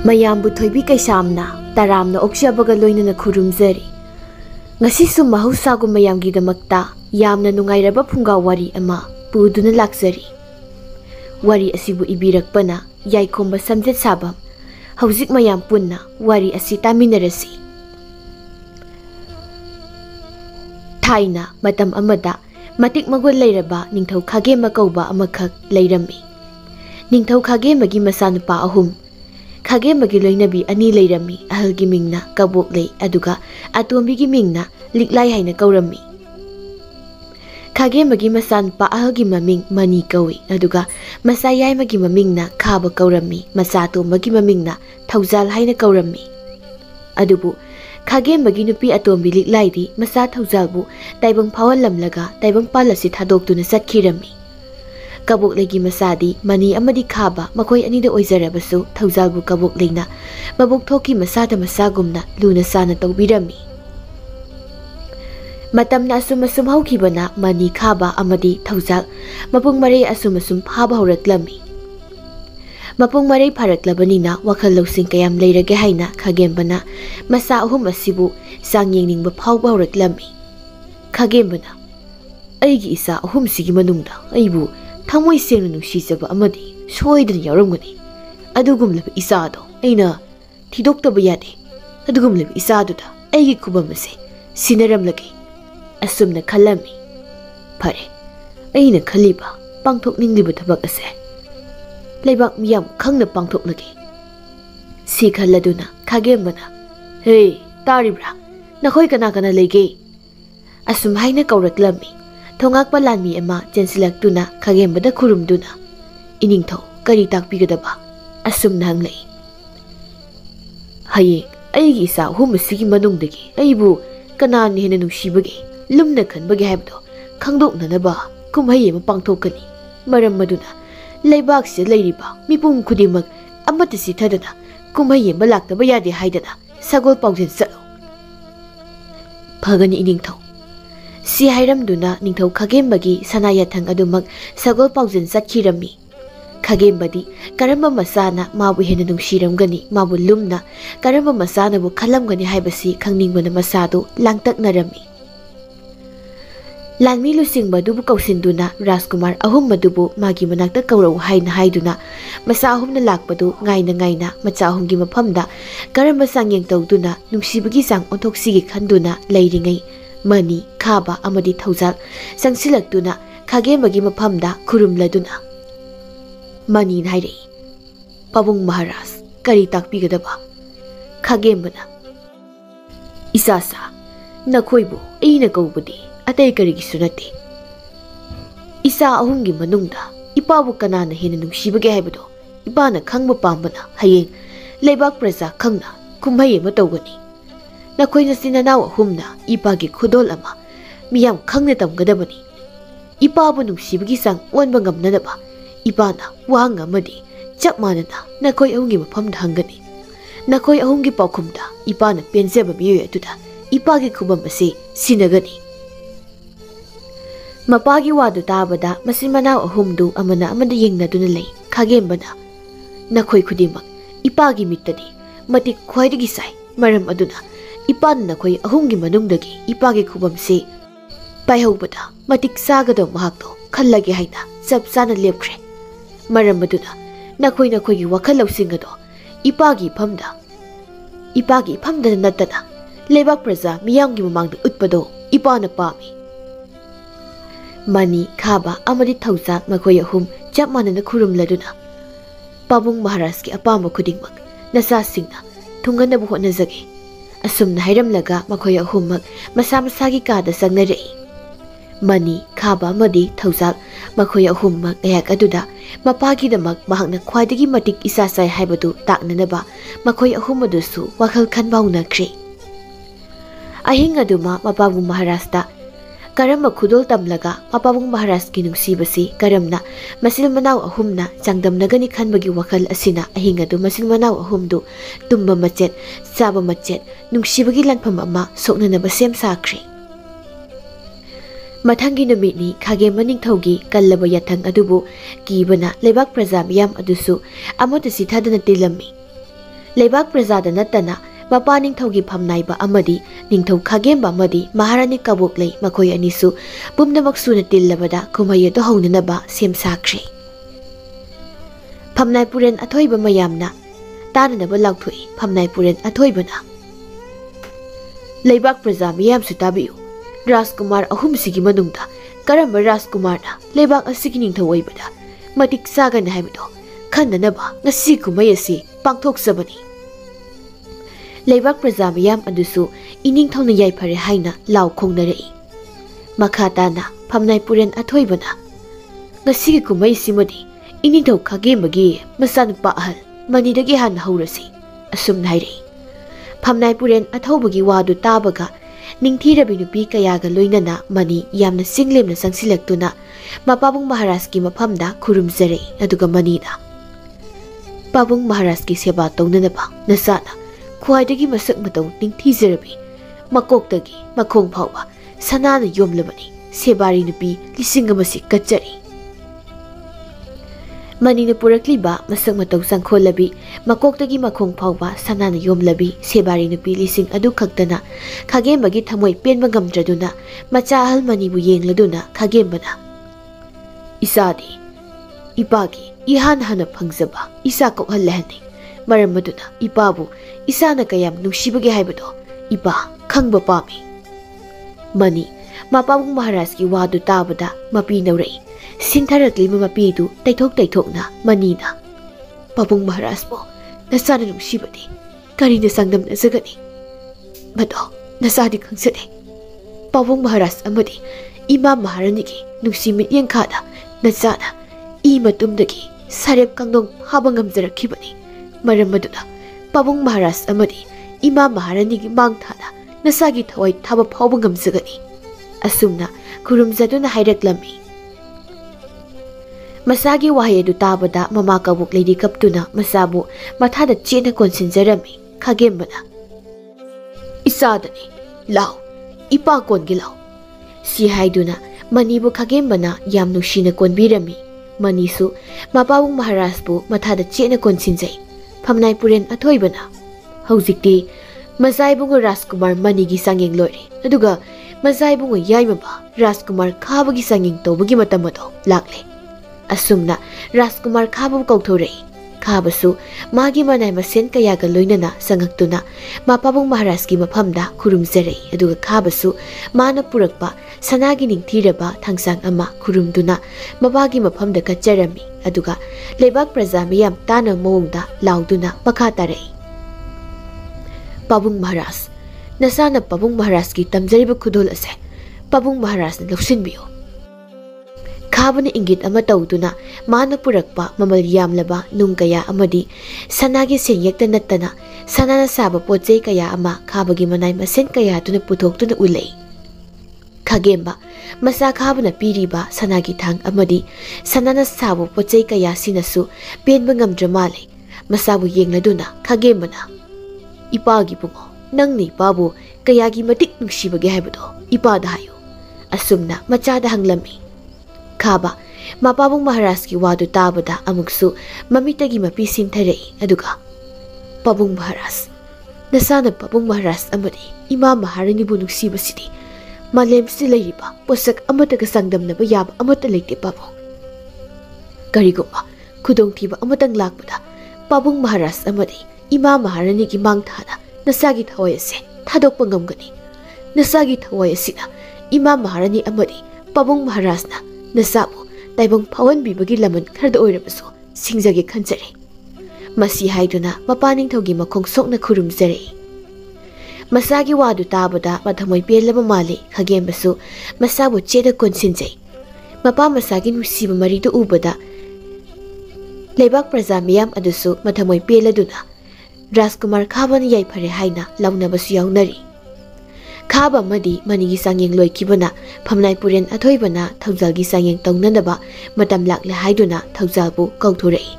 mayambu Thoibi Keishamna taramna okjabaga loinana khurumjari ngasisu mahausagu mayamgidamakta yamna nungairaba phunga wari ama puduna lakjari wari asibu ibirakpana Yaikhomba samjet sabam hauzik mayam punna wari asi taminarasi thaina matam amada matik magol leiraba ningthau khagema kauba amakhak leirami ningthau khagema gi masanupa ahum khagema gi loinabi ani leirami ahalgi mingna kabok lei aduga atombi gi mingna liklai haina kaurami khagema gi masanupa ahalgi maming mani kawi aduga masayai magi mamingna khaba kaurami masato magi mamingna thaujal haina kaurami adubu khagema gi nupi atombi liklai di masa thaujalbu taibang phawalamlaga taibang palasi thadokduna satkirami kabok legi masadi mani amadi khaba makoi anida oizarabasu thaujalbu kabok leina mabuk thoki masada masagumna luna sana tawbirami matamna asum haukibana mani khaba amadi thaujal mapung mare asum phaba horaklami mapung mare pharaklabanina wakhal losing kayam leirage haina khagembana masa ahum asibu sangyengning ba phawba horaklami khagembana aigi isa ahum sigi manungda aibu thamoi sengna nungsijaba amadi soidana yaramgani adugumlaba isado aina thidoktaba yade adugumlaba isaduda aigi kubamase sinaramlage asumna khalami phare aina khaliba pangthokningliba thabak ase leibak miyam khangna pangthoklage si khaladuna khagembana hey taribra nakhoi kana kana lege asum haina kauraklami thongak palanmi ama jensilak tuna khagembada khurumduna iningtho kari takpigadaba asum nanglei haye aigi sa humusigi manungdagi aibu kanan hena nungsibage lumna khanbage habdo khangdoknanaba kumhai ama pangthokani maram maduna leibak se leiriba mipum khudimak amata sithadana kumhai ama laktaba yade haidana sagol pawjen salo phagani iningtho si hairamduna ningthau khagembagi sanayathang adumak sagol pawjen satkirami khagembadi karamba masana mabu hena nungshiramgani mabu lumna karamba masana bu khalamgani haibasi khangningbana masadu langtaknarami lanmi lusingba dubu kausinduna Rajkumar Ahum madubu magi manakta kaurau haina haiduna masa ahumna lakpadu ngaina macha ahumgi mafamda karamba sangyeng tawduna nungsibagi sang onthoksigi khanduna leiringai mani khaba amadi thaujal sangsilaktuna khagembagi mafamda khurumladuna mani nairei pabung maharaj kari takpigadaba khagembana isasa nakhoibu eina kaubudi atai karigi sunati isa ahumgi manungda ipabu kanana hena nungsibage haibado ipana khangba pambana hayeng leibak praja khangna kumhai ma tawgani nakhoina sinanaw ahumna ipagi khudol ama miyam khangna tamgadabani ipabu nungsibagi sang onba ngamnanaba ipana wang amadi chap manana nakhoi ahumgi mafamda hangani nakhoi ahumgi paukhumda ipana penjeba miyo atuda ipagi khubam ase sinagani mapagi wadu tabada masimanaw ahumdu amana amada yengnaduna lei khagembana nakhoi khudimak ipagi mittadi matik khwaidagi sai maram aduna ipan nakhoi ahumgi manungdagi ipagi khubamse paihobada matik sagado mahakto khallage haina chap chana lepkhre maram aduna nakhoi gi wakhal lawsingado ipagi famda natana lebak praja miyamgi mamangda utpado ipana pami mani khaba amadi thauja makhoi ahum chap manana khurumladuna pabung maharajki apama khudingmak nasa singna thungana bu honajage asumna hairamlaga makhoi ahummak masa masagi kada sangnarei mani khaba amadi thauja makhoi ahummak ayak aduda mapagi damak mahakna khwaidagi matik isa sai haibadu taknanaba makhoi ahum adusu wakhal khanbauna khre ahing aduma mapabu maharajta karamba khudol tamlaga mapabung maharaj ki nungsibasi karamna masil manaw ahumna changdamnagani khanbagi wakhal asina ahingadu masil manaw ahumdu tumba machet saba machet nungsibagi lanpham ama soknanaba sem sakri Mathangi numitni khagem maningthaugi kallaba yathang adubu kibana lebak praja miyam adusu amota sithadana tilammi. Lebak praja da natana mapa ningthaugi phamnaiba amadi ningthau khagemba amadi maharani kaboklei makhoi anisu pumnamak suna tillabada kumai ado haunanaba sem sakri. Phamnai puren athoiba mayamna tananaba laukthoi phamnai puren athoibana. Lebak praja miyam su tabiu Rajkumar Ahum sigi manungda karamba Rajkumar na lebak asigi ningthau oibada matik sagan haibado khandanaba ngasi kumai asi pangthoksabani. Lebak praja miyam adusu iningthau na yaifare haina law khongnarei. Makhatana phamnai puren athoibana ngasi kumai simadi iningthau khagembagi masanupa ahal manidagi han haurasi asum nairei. Phamnai puren athobagi wadu tabaga ningthirabi nupi kayaga loinana mani yamna singlemna sangsilaktuna mapabung Maharaj ki maphamda khurumzarei aduga manina Pabung Maharaj ki seba taunanaba nasana khwaidagi masak matau ningthijarabi makoktagi makhong phawba sanana yomlabani sebari nupi lisingama si kachari. Manina purakliba masak matau sangkholabi makoktagi makhong phawba sanana yomlabi sebari nupi lising adu khaktana khagembagi thamoi penba ngamdraduna macha ahal manibu yengladuna khagembana isadi ipagi ihan hana phangjaba isa kokhal lehani maramaduna ipabu isana kayam nungsibagi haibado ipa khangba pami. Mani mapabung Maharaj ki wadu tabada mapi naurei Sintharakli mapidu taithokna manina Pabung Maharaj bo nasana nungsibadi karina sangdam nasagani mado nasadi khangsade. Pabung Maharaj amadi Imam Maharanigi nungsimit yengkhada nasana I matumdagi sarep kangdong habang ngamjarakhibani maramaduna Pabung Maharaj amadi Imam Maharanigi mangthana nasagi thawai thaba phawba ngamjagani asumna khurumjaduna hairaklammi. Masagi wahai adu tabada mama kabuk lady kaptuna masabu mathada chena konsinjarami khagembana isadani law ipa kongilaw si haiduna manibu khagembana yam nushina konbirami. Manisu mapabung Maharaj bu mathada chena konsinjai phamnai puren athoibana haujikti masaibungu Rajkumar manigi sangyeng loire aduga masaibungu yaimaba Rajkumar khabagi sangyeng tobagi matamado lakle. Asumna Rajkumar khabu kauthorei khabasu magi manai masen kayaga loinana sangaktuna mapabung Maharaj ki maphamda khurumzarei aduga khabasu mana purakpa sanagi ningthiraba thangsang ama khurumduna mabagi maphamda kacharami aduga lebak praja miyam tana mawngda lauduna makhatarei. Pabung Maharaj nasana Pabung Maharaj ki tamjariba khudol ase Pabung Maharaj na loksinbiyo. Khabana ingit ama tauduna mana purakpa mamal yamlaba nung kaya amadi sanagi senyekta nattana sanana saba potsei kaya ama khabagi manai masen kaya tuna puthokduna ulei. Khagemba masa khabana piriba sanagi thang amadi sanana saba potsei kaya sinasu penba ngamdramale masabu yengladuna khagembana ipagi pungo nangni pabu kayagi matik nungsibage haibado ipada hayo asumna machada hanglami. Khaba mapabung Maharaj ki wadu tabada amuksu mamitagi mapi sintharei aduga Pabung Maharaj nasana Pabung Maharaj amadi Imam Maharani bu nuksibasidi malem si leiriba posak amataga sangdamnaba yaba amata leite Pabung. Karigumba khudongthiba amatang lakpada Pabung Maharaj amadi Imam Maharani ki mangthana nasagi thawai ase thadokpa ngamgani. Nasagi thawai asina Imam Maharani amadi Pabung Maharaj na nasabu taibong pawan bibagi laman kharda oirabasu singjage khanjare. Masi haiduna mapaning thogi makhong sokna khurumjare. Masagi wadu tabada mathamoi pelaba male khagembasu masabu cheda konsinjai. Mapa masagi nusiba maridu ubada lebak praja miyam adusu mathamoi peladuna Rajkumar khabana yaifare haina launabasu yaunari. Khaba madi manigi sangyeng loikibana phamnai puren athoibana thaujal gi sangyeng taunanaba matam lakle haiduna thaujalbu kauthorei.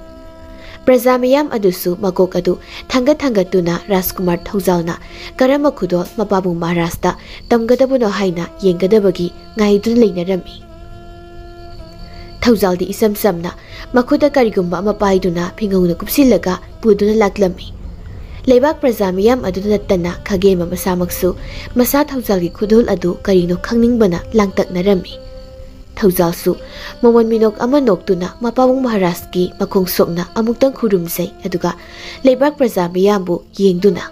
Praja miyam adusu makok adu thangatuna Rajkumar Thaujalna karama khudol mapabung Maharashta tamgadabuno haina yengadabagi ngaidun leinarami. Thaujaldi isam samna makhuda karigumba mapaiduna phingawna kupsilaga puduna laklami. Leibak praja miyam aduna nattana khagema masamaksu masa Thaujalgi khudol adu karino khangningbana langtaknarami. Thaujalsu Mawan minok ama noktuna mapabung Maharashki makong sokna amuktang khurumsay aduga leibak praja miyambu yengduna.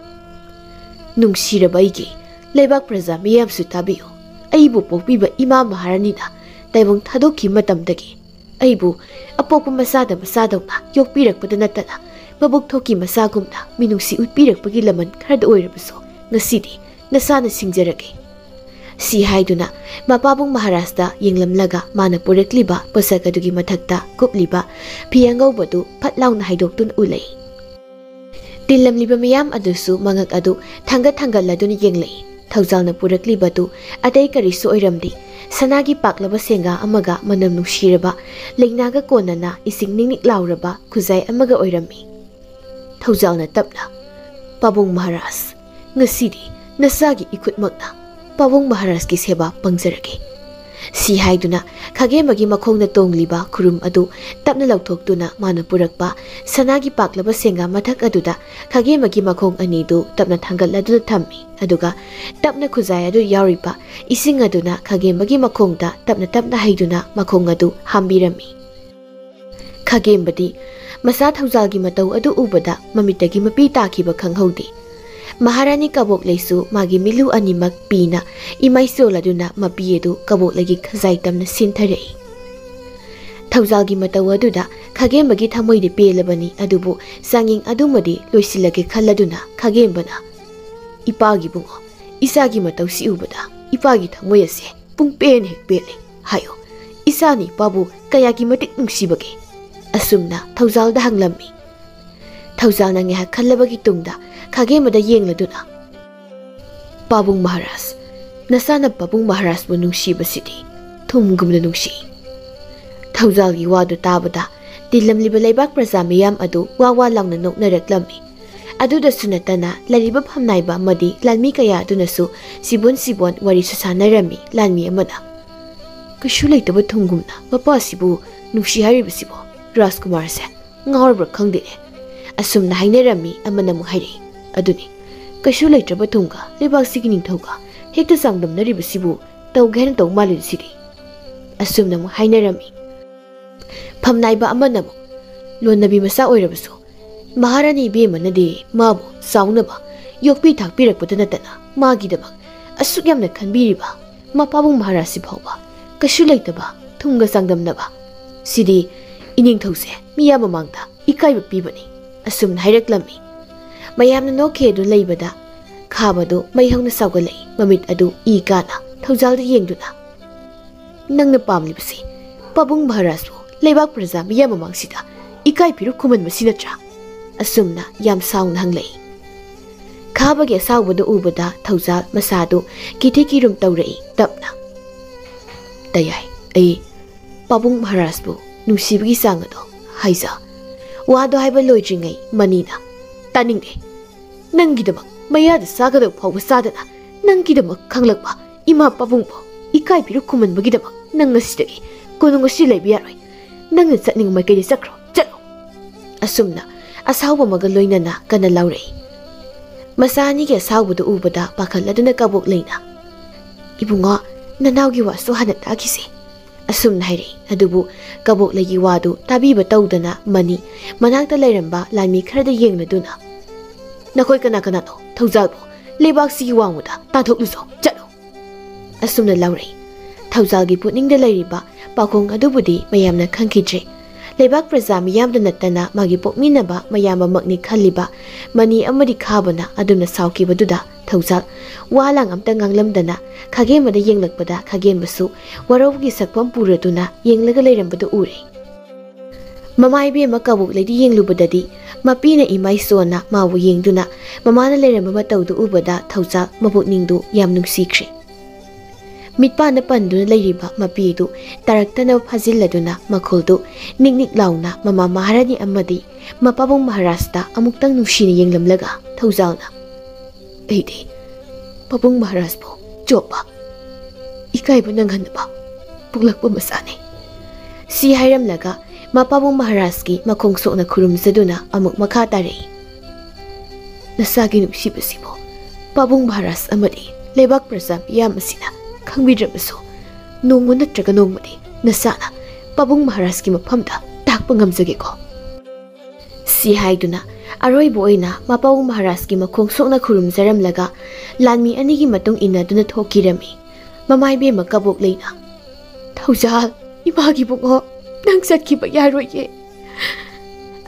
Nungsiraba aigi leibak praja miyamsu tabiyo. Aibu pokpiba ima maharanina taibong thadokki matamdagi. Aibu apokpa masadawna yokpirakpada nattana mabuk thoki masagumna minungsi utpirakpagi laman kharada oirabaso ngasidi nasana singjarage. Si haiduna mapabung Maharashta yenglamlaga mana purekliba pasakadugi mathakta kupliba phiyangawbadu phatlauna haidoktun ulei. Tillamliba miyam adusu mangak adu thangatladuna yenglei. Thaujalna puraklibadu atei karisu oiramdi sanagi paklaba senga amaga manam nungshiraba leinaga konana ising ningnik lauraba khuzai amaga oirami. Thaujalna tapna Pabung Maharaj ngasidi nasagi ikutmakna Pabung Maharashki seba pangjarage. Si haiduna khagemagi makhongna tongliba khurum adu tapna lauthokduna mana purakpa sanagi paklaba senga mathak aduda khagemagi makhong anidu tapna thangatladuna thammi aduga tapna khuzai adu yauriba ising aduna khagemagi makhongda tapna haiduna makhong adu hambirami. Khagembadi masa Thaujalgi matau adu ubada mamitagi mapi takhiba khanghodi. Maharani kabok leisu magi milu animak pina imaisoladuna mapiedu kabok lagi khazai tamna sintarei. Thaujalgi matau aduda khagembagi thamoide pelabani adubu sanging adumadi loisilage khalladuna khagembana ipagi bungo isagi matau si ubada ipagi thamoi ase pung pen hek pele hayo isani babu kayagi matik nungsibage asumna Thaujalda hanglammi. Thaujalna ngeha khallabagi tungda khagemada yengladuna Pabung Maharaj nasana Pabung Maharaj bu nungsibasidi thumgumna nungsi. Thaujalgi wadu tabada tillamliba leibak praja miyam adu wawa langna noknaraklammi. Aduda sunatana lariba phamnaiba madi lalmi kaya adunasu sibon wari susanarami lalmi amana. Kashu leitaba thumgumna mapa sibu nungsi haribasibo Rajkumar se ngawrbra khangde asumna hainarami amana mu hairi. Aduni kashu leitraba thunga lebak sigi ningthauga hekta sangdamnaribasibu tawghen taw malin sidi asumna mu hainarami. Phamnaiba amana mu lonnabi masa oirabasu Maharani bemanade mabu saunaba yokpi thakpirakpada natana magidabak asuk yamna khanbiriba mapabung Maharasi phawba kashu leitaba thunga sangdamnaba sidi iningthause miya mamangda ikaiba pibani asumna hairaklammi. Mayamna nokhe du leibada khabadu maihongna saugalei mamit adu ikana Thaujalda yengduna nangna pamlibasi Pabung Maharaj bu leibak praja miya mamangsida ikai piru khuman masinatra asumna yam saung hanglei. Khabage saubadu ubada Thaujal masadu kitikirum tawrei tapna tayai ai Pabung Maharaj bu nungsibagi sangado haisa wado haiba loijringai manina taningde nangidabak mayada sagada phawba sadana nangidabak khanglakba ima pabungbo ikai piru khuman bagidabak nang ngasidagi konungasi leibiyaroi nangna chatning maikei sakro chalo asumna asawba maga loinana kana laurei. Masani ge sawbudu ubada pakhalladuna kabok leina ibunga nanawgi wasu hana takise asumna hairi adubu kabok legi wadu tabiba tawdana mani manakta leiramba lami kharada yengladuna nakoi kana no Thaujalbo lebak sigi wangmuda tathokluso chalo asumna laurei. Thaujalgi putningda leiriba pakhong adubudi mayamna khangkidre lebak praja miyamda nattana magi pokminaba mayamba makni khalliba mani amadi khabana aduna saukibaduda Thaujal walang amta nganglamdana khagemada yenglakpada khagembasu warawgi sakpam puraduna yenglaga leirambadu ure. Mamaibe makabuk lady yenglubadadi mapina imai sona mawu yengduna mamana leiramba matawdu ubada Thaujal mabuk ningdu yam nungsikre. Mitpana panduna leiriba mapidu taraktana phajilladuna makhuldu niknik launa mama maharani amadi mapabong maharashta amuktang nushini yenglamlaga thaujalna eidi pabong maharashbo joba ikaiba nanghanba puglakpa masane si hairamlaga mapabong maharashki makhongsoqna khurumjaduna amuk makha tare nasagi nubsibasibo pabong maharas amadi lebak prasam yamasina khangbidrabasu nongmo natraga nongmadi nasana pabong maharashki mafamda takpa ngamjage ko si haiduna aroibo oina mapabong maharashki makhongsoqna khurumjaramlaga lanmi anigi matung inaduna thokirami mamaibe makabok leina thaujal imagi bungo nang satkiba yaroye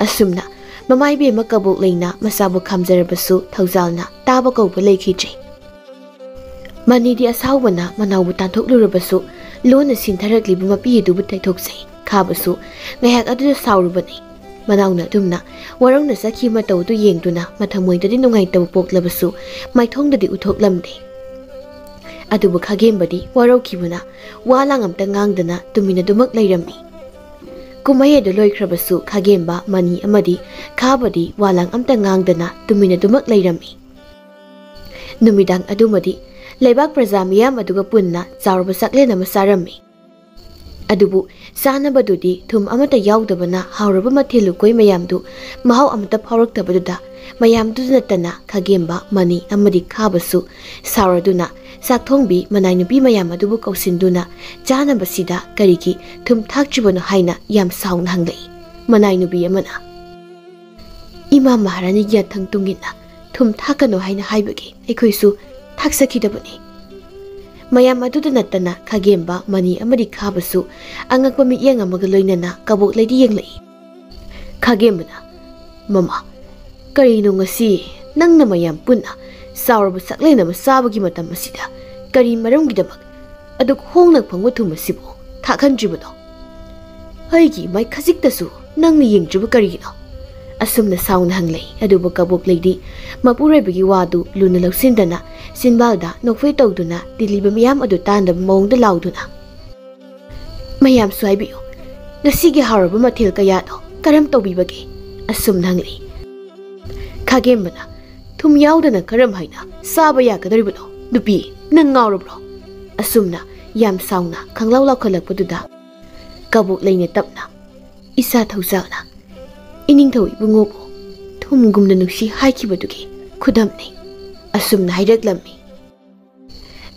asumna mamaibe makabok leina masabu khamjarabasu thaujalna taba kauba lekhijre manidi asawbana manawbu tanthoklurubasu lona sintharaklibu mapidubu taithokjai khabasu ngahak adu sawrubani manawna dumna warongna sakhi matawdu yengduna mathamoidadi nungai tabu poklabasu maithongdadi uthoklamde adubu khagembadi warokibuna walang amta ngangdana tumina dumak leirami kumai adu loikhrabasu khagemba mani amadi khabadi walang amta ngangdana tumina dumak leirami numidang adumadi leibak praja miyam aduga punna chawrba saklena masarami adubu sanabadudi thum amata yaudabana hawraba mathelu koi mayamdu mahaw amata phawraktabaduda mayamdu natana khagemba mani amadi khabasu sawraduna sakthongbi manai nupi mayam adubu kausinduna janabasida karigi thum thakchibano haina yam sauna hanglei manai nupi amana ima maharani yathang tungina thum thakano haina haibagi ekhoisu thaksakidabani mayam aduda natana khagemba mani amadi khabasu angakpa miyeng amaga loinana kabok leidi yenglei khagembana mama karino ngasi nangna mayam punna sawrbu saklena masabagi matam asida kari maramgidabak aduk hongnak phangwa thumasibo thakhanjibano haigi mai khajiktasu nangni yengjibu karigino asumna sauna hanglei adubu kabok leidi mapurebagi wadu luna lausindana sinbalda nokfei tawduna diliba miyam adu tandaba mawngda lauduna mayam swaibiyo ngasigi haraba mathil kayado karam tawbibage asumna hanglei khagembana thum yaudana karam haina saba yakadoribano nupi nang ngawrabro asumna yam sauna khanglaw lakhalakpaduda kabok leine tapna isa thaujalna ining thawi bungobo thumgumna nuksi haikibadugi khudamni asumna hairaklammi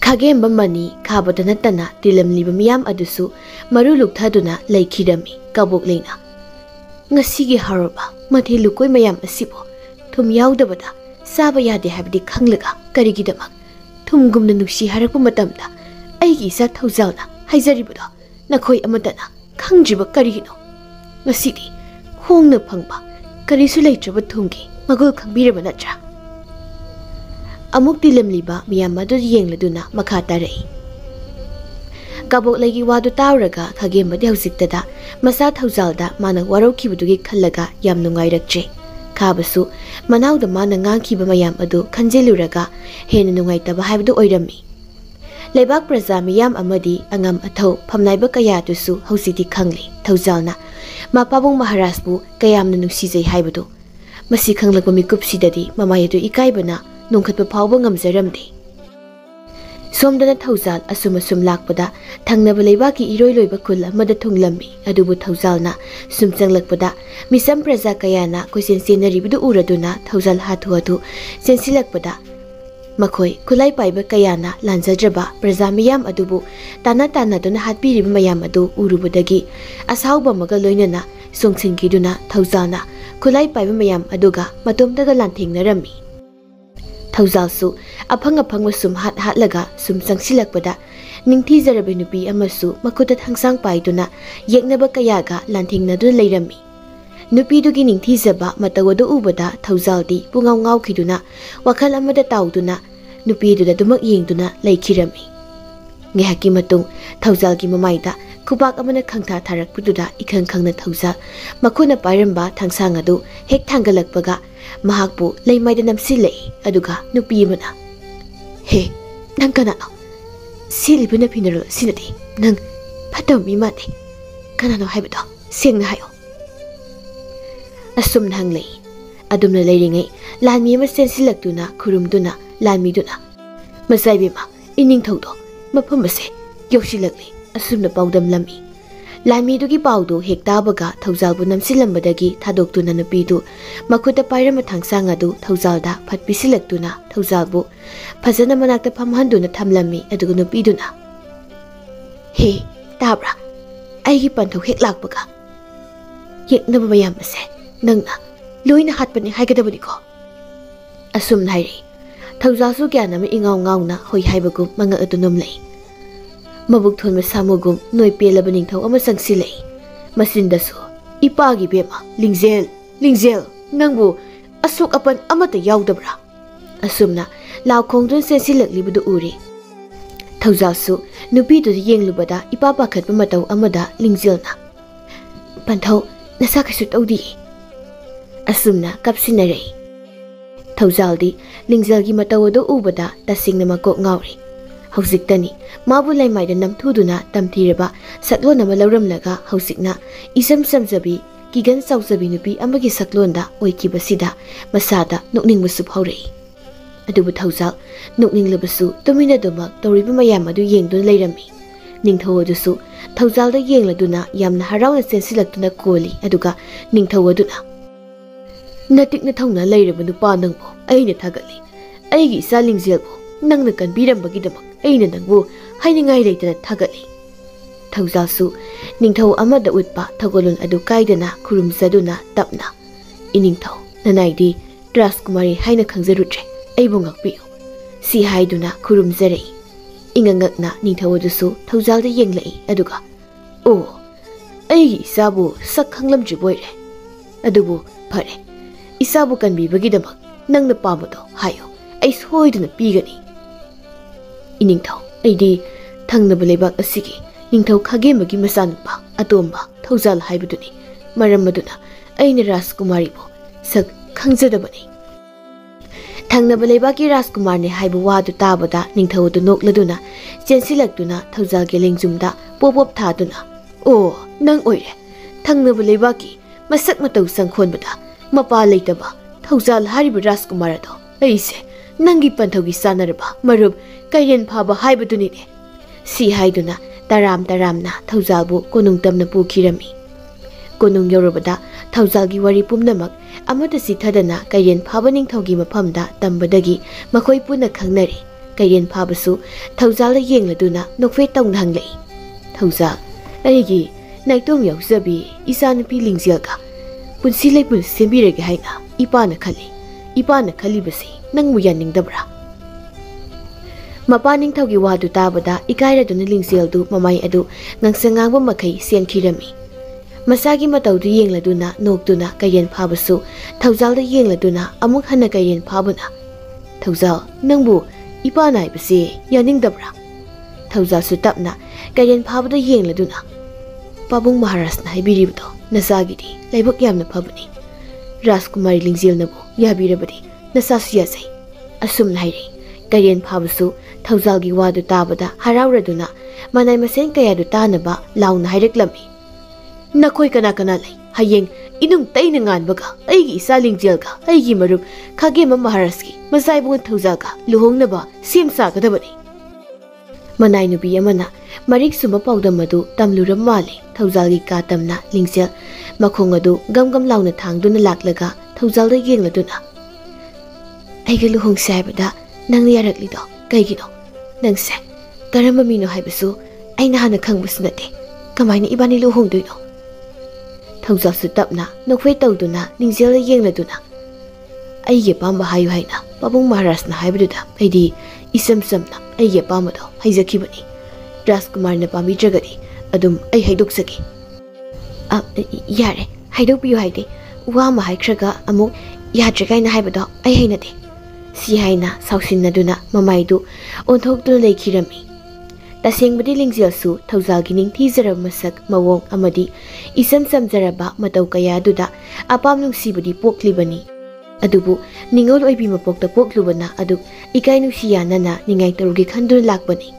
khagemba mani khabada natana tilamliba miyam adusu maru lukthaduna leikhirami kabok leina ngasigi haroba mathelu koi mayam asibo thum yaudabada saba yade habdi khanglaga karigidamak thumgumna nuksi harakpa matamda aigi isa thaujalna haijaribado nakhoi amatana khangjiba karigino ngasidi hongna phangba karisu leitraba thumgi magul khangbiraba natra amuk tilamliba miyam adu yengladuna makha tarai kabok legi wadu tawraga khagembadi hausiktada masa thaujalda mana waraukibudugi khallaga yam nungairakje khabasu manawda mana ngangkhiba mayam adu khanjeluraga hena nungaitaba haibdu oirami leibak praja miyam amadi angam athau phamnaiba kaya tusu hausidi khangli thaujalna mapabong maharashbu kayamna nungsijai haibdu masi khanglakba mikupsidadi mamayadu ikaibana nongkhatpa phawba ngamjaramde somdana thaujal asum lakpada thangnaba leibaki iroi loiba khul amada thunglammi adubu thaujalna sumchanglakpada misam praja kayana koisen senaribdu uraduna thaujal hathu adu sensilakpada makhoi khulai paiba kayana lanjadraba praja miyam adubu tana duna hatpiriba mayam adu urubudagi asawba maga loinana songsinggiduna thaujalna khulai paiba mayam aduga matomdaga lanthingnarammi thaujalsu aphanga sum hatlaga sum sangsilakpada ningthijarabe nupi amasu makuta thangsang paiduna yeknaba kayaga lanthingna leirami nupi dugi ningthijaba matawadu ubada thaujaldi pungaw ngawkhiduna wakhal amada tawduna nupi duda dumak yengduna leikhirami ngehaki matung thaujalgi mamaida kubak amana khangtha tharakpududa ikhang khangna thaujal makuna pairamba thangsang adu hek thangalakpaga mahakpu leimaida namsilei aduga nupi mana he nang kana Silibuna Pinero, Sinati, Nang, Pato mi mati. Kanano Habido, sing the Hayo. Asum Hangli, Adomna Leiragadi, Lami Sensilactuna, Kurumduna, Lamiduna. Masabima, Inning Toto, Mapumase, Yoshilagli, assume the Baudam Lami. Lami Dugi Baudo, Hektabaga, Tauzalbunam Silambadagi, Tadokuna Napidu, Makuta Pyramatang Sangadu, Tauzalda, Patpisilactuna, Tauzalbu, Pazana Manakta Pamhanduna Tamlami, Aduguna Biduna. He, Tabra, Agi Panto Heklakbaga. Yet never Mayamase, Nanga, Luina Hatpani Hagadabudiko. Assume Nairi, Tauzasu Ganam Ingaw Ngauna, Hoi Haibagum, Manga Adunum lay. Mabuk thon masamugum noi pelabaning thaw ama sangsilei masindasu ipagi bema lingzel nangbu asuk apan amata yaudabra asumna law khongdun sensilakli budu uri thaujasu nupi du yenglubada ipa pakhat mataw amada lingzelna panthaw nasa kasu tawdi asumna kapsinare thaujaldi lingzelgi mataw do ubada tasingna makok ngawri Hausiktani, Mabulai Maida Namtuduna, Tamtiraba, Saklona Malauramlaga, Hausikna, Isam Samzabi, Gigan Sauzabinupi, Amagi Saklonda, Oikibasida, Masada, Nukning Musuphore. Adubu Tauzal, Nukning Labasu, Domina Domak, Toribu Mayamadu Yengdun Lairami. Ningtho Dusu, Tauzalda Yengladuna, Yamna Harauna Sensilactuna Koli, Aduga, Ningtho Aduna. Natik Natona Lairabanu Panangbo, Aina Tagali, Aigi Saling Zilbo, Nang Nakan Biram Bagidamak. Aina nangbu hainingai leitana thagali thaujasu ningthau amada utpa thagolun adu kaidana khurumsaduna tapna iningthau nanaidi Rajkumari haina khangjarutre aibu ngakpiu si haiduna khurumjarei ingangakna ningthau adusu thaujalda yenglai aduga o aigi isabu sak khanglamji boire adubu phare isabu kanbibagidamak nangna pamado hayo ai soiduna pigani Iningthau, Aidi, Tangnabelebak Asigi, Ningthau Kagemagi Masanpa, Adomba, Tauzal Haibuduni, Maramaduna, Aina Rajkumaribo, Sak Kangzadabani. Tangnabelebaki Rajkumarni Haibuwadu Tabada, Ningthau do Nokladuna, Sensilactuna, Tauzal Gelingzumda, Popop Taduna. Oh, Nang Oire, Tangnabelebaki, Masak Matau Sankhonbada, Mapa Laitaba, Tauzal Haribu Rajkumarado, Aise, Nangi Panthogi Sanaraba, Marub, Kayen Paba Haibadunide. Si Haiduna, Taramna, Tauzalbu, Konung Tamna Pukirami. Konung Yorubada, Tauzalgi Wari Pumnamak, Amata Sitadana, Kayen Pabaning Togi Mapamda, Tambadagi, Makoi Puna Kangnari, Kayen Pabasu, Tauzala Yengladuna, Nokfe Tong Hanglay. Tauzal, Aigi, Naitom Yauzabi, Isana Piling Zilka, Punsile Pun Simbirega Haina, Ipana Kalibasi, Nang Muyaning Dabra. Mapaning Togi Wadu Tabada, Ikaira Dunaling Zildu, Mamai Adu, Nang Sangangwa Makai, Sian Kirami. Masagi Matau du Yengladuna, Nokduna, Kayen Pabasu, Tauzal the Yengladuna, Amuk Hana Kayen Pabuna. Tauzal, Nangbu, Ipana Ibasi, Yaning Dabra. Tauzal Sutapna, Kayen Pabada Yengladuna. Pabung Maharasna Ibiribdo, Nasagidi, Laibuk Yamna Pabuni. Rajkumari Lingzil Nabu, Yabirabadi, Nasasiase. Asum Nairi, Kayen Pabasu, Tauzalgi Wadu Tabada, Harauraduna, Manai Masen Kayadu Tanaba, Launa Haireklami. Nakoi kana lay, Hayeng, Inung Tainangan Baga, Aigi Saling Jelga, Aigi Marub, Kagema Maharaski, Masaibun Tauzalga, Luhong Naba, Sim Sakadabani. Manai Nubi Yamana, Marik Suma Paudamadu, Tamlura Mali, Tauzalgi Katamna, Lingsel, Makongadu, Gam Launa Tangduna Laklaga, Tauzalda Yengladuna. Aigi Luhong Sabada, Nang Yaraklido, Kaigino, Nang Se, Karamamino Haibasu, Aina Hana Kangbusnate, Kamaini Ibani Luhong Duno. Tauzal Sutapna, Nokwe Tauduna, Ningzela Yengladuna. Aige Pamba Hayu Haina, Babung Maharasna Haibuda, Aidi, Isam Samna, Aige Pamado, Haizakibani, Rajkumar Napami Jagadi, Adum, Ai Haiduksaki. Yare, Haidupi Haide, Wama Haikraga, Amuk, Yatrakaina Haibado, Ai Hainade. Si Haina, Sausinaduna, Mamaidu, Ontok to Lake Hirami. Tasing Badi Lingzilsu, Tauzalgining Tizara Masak, Mawong Amadi, Isam Samzaraba, Mataukaya Duda, Apamnung Sibadi Poklibani. Adubu, Ningol Oibi Mapok the Poklubana, Aduk, Ikainu Sianana, Ningai Tarugi Kandur Lakbani.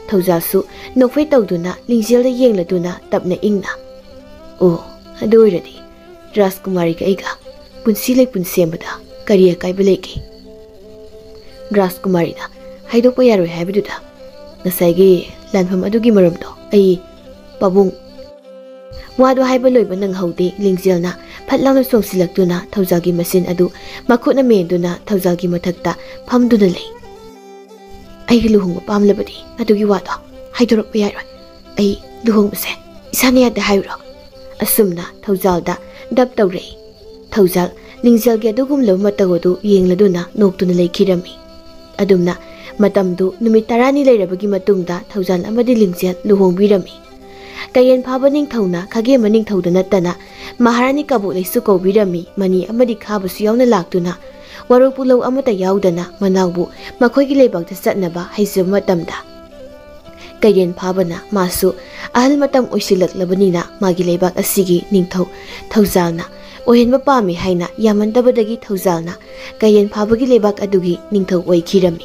Thaujalsu nokfei tawduna lingjelda yengladuna tapna ingna. Oh, adu oiradi Rajkumari ka aiga punsi lei punsembada kari akaiba leike. Rajkumari na haidokpa yaroi haibaduda ngasaigi lanfam adugi maramdo ai pabung wado haiba loiba nanghaude lingjelna phatlangna songsilaktuna Thaujalgi masin adu makhutna menduna Thaujalgi mathakta phamduna lei. Ai luhungba pamlabadi adugi wado haidorokpa yaroi ai luhungbase isani yadda hairo. Asumna Thaujalda dab tawrei. Thaujal lingjelgi adugumlaba matagodu yengladuna noktuna leikhirami. Adomna matamdu numit 10 leirabagi matungda Thaujal amadi lingjel luhongbirami. Kayen phaba ningthauna khage maningthauda natana Maharani kabu leisu kobirami mani amadi khabasu yauna laktuna waropulau amata yaudana manawbu makhoigi leibakta satnaba haijab matamda. Kayen phabana masu ahal matam oisilaklabanina magi leibak asigi ningthau Thaujalna ohenba pami haina yamandabadagi Thaujalna kayen phabagi leibak adugi ningthau oikhirami.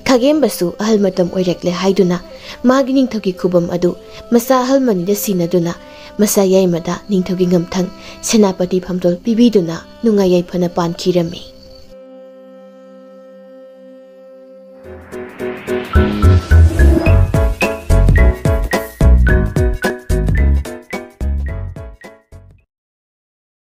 Khagembasu ahal matam oirekle haiduna magi ningthaugi khubam adu masa ahal manida sinaduna masa yaimada ningthaugi ngamthang senapati phamdol pibiduna nungayai phana pankhirami.